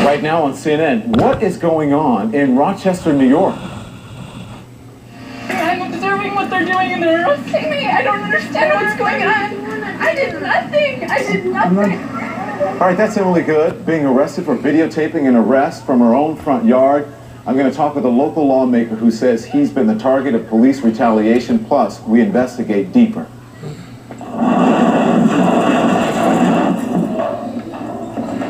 Right now on CNN, what is going on in Rochester, New York? I'm observing what they're doing and they're arresting me. I don't understand what's going on. I did nothing. All right, that's Emily Good being arrested for videotaping an arrest from her own front yard. I'm going to talk with a local lawmaker who says he's been the target of police retaliation, plus we investigate deeper.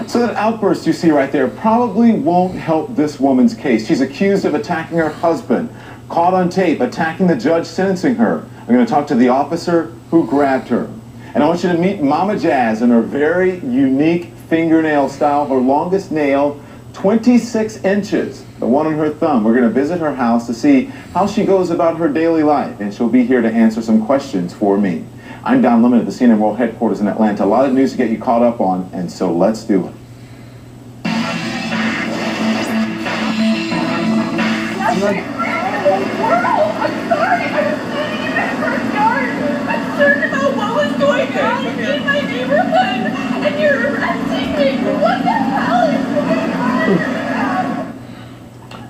So that outburst you see right there probably won't help this woman's case. She's accused of attacking her husband, caught on tape attacking the judge sentencing her. I'm going to talk to the officer who grabbed her. And I want you to meet Mama Jazz and her very unique fingernail style. Her longest nail, 26 inches, the one on her thumb. We're going to visit her house to see how she goes about her daily life, and she'll be here to answer some questions for me. I'm Don Lemon at the CNN World Headquarters in Atlanta. A lot of news to get you caught up on, and so let's do it. I'm sorry. I was standing in my front yard, concerned about what was going on in my neighborhood, and you're arresting me. What the hell is going on?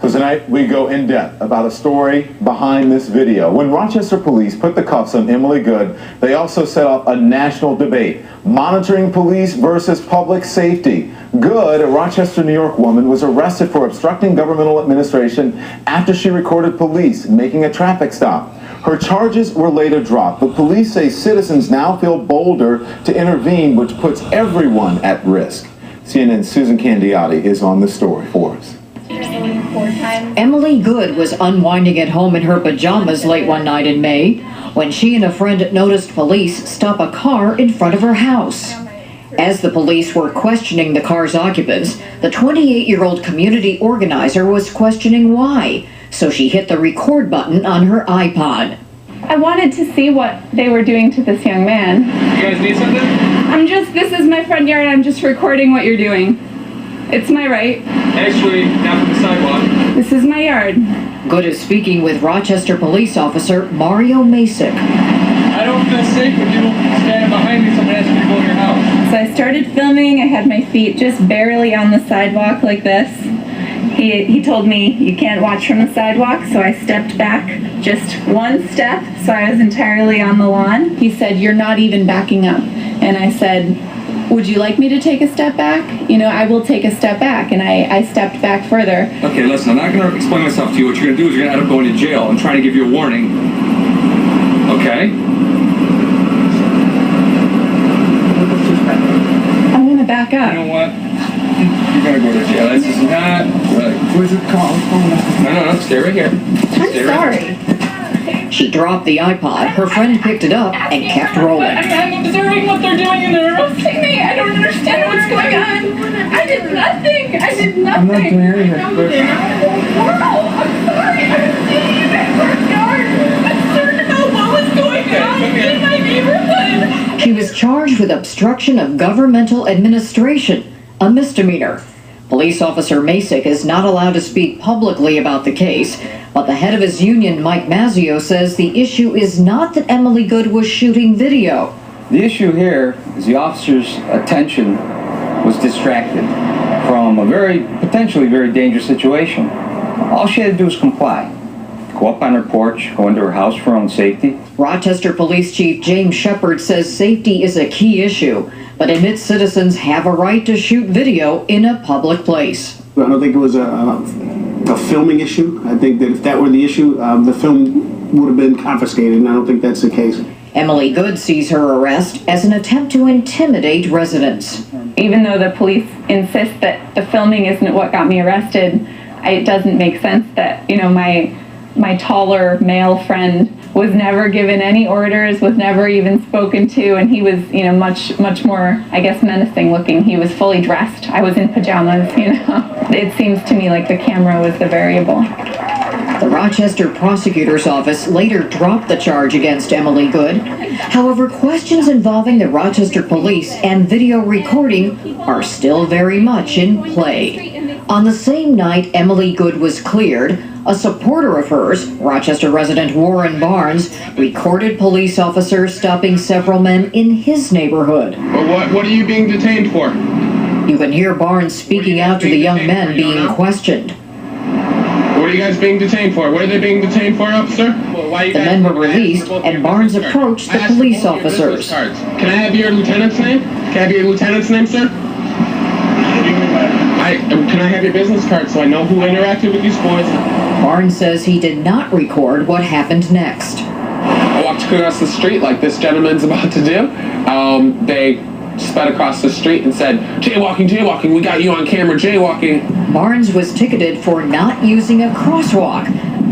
So tonight we go in depth about a story behind this video. When Rochester police put the cuffs on Emily Good, they also set up a national debate. Monitoring police versus public safety. Good, a Rochester, New York woman, was arrested for obstructing governmental administration after she recorded police making a traffic stop. Her charges were later dropped, but police say citizens now feel bolder to intervene, which puts everyone at risk. CNN's Susan Candiotti is on the story for us. Emily Good was unwinding at home in her pajamas late one night in May when she and a friend noticed police stop a car in front of her house. As the police were questioning the car's occupants, the 28-year-old community organizer was questioning why, so she hit the record button on her iPod. I wanted to see what they were doing to this young man. You guys need something? This is my front yard. I'm just recording what you're doing. It's my right. Actually, down from the sidewalk. This is my yard. Good is speaking with Rochester police officer Mario Masick. I don't feel safe with you standing behind me. Someone asking you to go in your house. So I started filming. I had my feet just barely on the sidewalk like this. He told me you can't watch from the sidewalk, so I stepped back just one step, so I was entirely on the lawn. He said, "You're not even backing up." And I said, "Would you like me to take a step back?" You know, I will take a step back, and I stepped back further. Okay, listen, I'm not going to explain myself to you. What you're going to do is you're going to end up going to jail. I'm trying to give you a warning. Okay? I'm going to back up. You know what? You're going to go to jail. This is not right. Where's the car? No, stay right here. I'm sorry. She dropped the iPod, her friend picked it up, and kept rolling. I'm observing what they're doing and they're arresting me. I don't understand what's going on. I did nothing. I'm not doing anything. I'm sorry. I was standing in my front yard, concerned about what was going on in my neighborhood. She was charged with obstruction of governmental administration, a misdemeanor. Police officer Masick is not allowed to speak publicly about the case, but the head of his union, Mike Mazzio, says the issue is not that Emily Good was shooting video. The issue here is the officer's attention was distracted from a potentially very dangerous situation. All she had to do was comply. Go up on her porch, go into her house for her own safety. Rochester Police Chief James Shepard says safety is a key issue, but admits citizens have a right to shoot video in a public place. I don't think it was a filming issue. I think that if that were the issue, the film would have been confiscated, and I don't think that's the case. Emily Good sees her arrest as an attempt to intimidate residents. Even though the police insist that the filming isn't what got me arrested, it doesn't make sense that, you know, my taller male friend was never given any orders, was never even spoken to, and he was, you know, much more, I guess, menacing looking. He was fully dressed. I was in pajamas, you know. It seems to me like the camera was the variable. The Rochester prosecutor's office later dropped the charge against Emily Good. However, questions involving the Rochester police and video recording are still very much in play. On the same night Emily Good was cleared, a supporter of hers, Rochester resident Warren Barnes, recorded police officers stopping several men in his neighborhood. Well, what are you being detained for? You can hear Barnes speaking out to the young men being questioned. What are you guys being detained for? What are they being detained for, officer? The men were released, and Barnes approached the police officers. Can I have your lieutenant's name? Can I have your lieutenant's name, sir? Can I have your business card so I know who interacted with these boys? Barnes says he did not record what happened next. I walked across the street like this gentleman's about to do. They sped across the street and said, jaywalking, jaywalking, we got you on camera jaywalking. Barnes was ticketed for not using a crosswalk,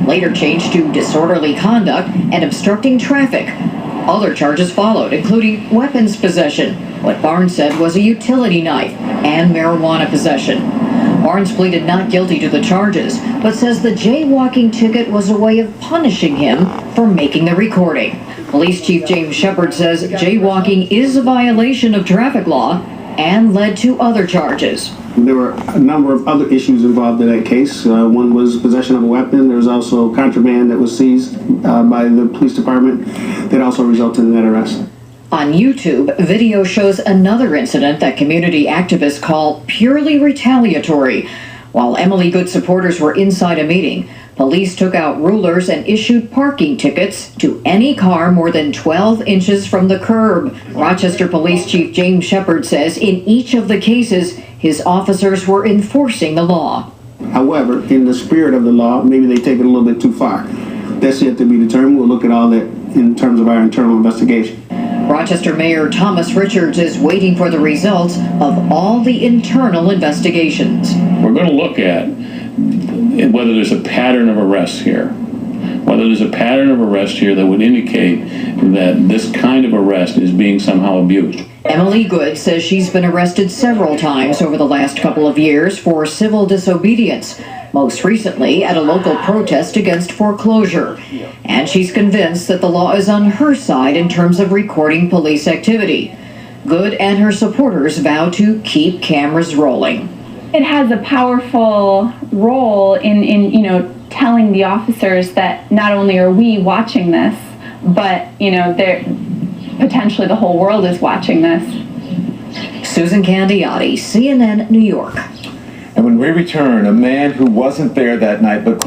later changed to disorderly conduct and obstructing traffic. Other charges followed, including weapons possession, what Barnes said was a utility knife, and marijuana possession. Barnes pleaded not guilty to the charges, but says the jaywalking ticket was a way of punishing him for making the recording. Police Chief James Shepard says jaywalking is a violation of traffic law and led to other charges. There were a number of other issues involved in that case. One was possession of a weapon. There was also contraband that was seized by the police department that also resulted in that arrest. On YouTube, video shows another incident that community activists call purely retaliatory. While Emily Good supporters were inside a meeting, police took out rulers and issued parking tickets to any car more than 12 inches from the curb. Rochester Police Chief James Shepard says in each of the cases, his officers were enforcing the law. However, in the spirit of the law, maybe they take it a little bit too far. That's yet to be determined. We'll look at all that in terms of our internal investigation. Rochester Mayor Thomas Richards is waiting for the results of all the internal investigations. We're going to look at whether there's a pattern of arrests here, whether there's a pattern of arrest here that would indicate that this kind of arrest is being somehow abused. Emily Good says she's been arrested several times over the last couple of years for civil disobedience, most recently at a local protest against foreclosure. And she's convinced that the law is on her side in terms of recording police activity. Good and her supporters vow to keep cameras rolling. It has a powerful role in telling the officers that not only are we watching this, but they're potentially the whole world is watching this. Susan Candiotti, CNN, New York. And when we return, a man who wasn't there that night but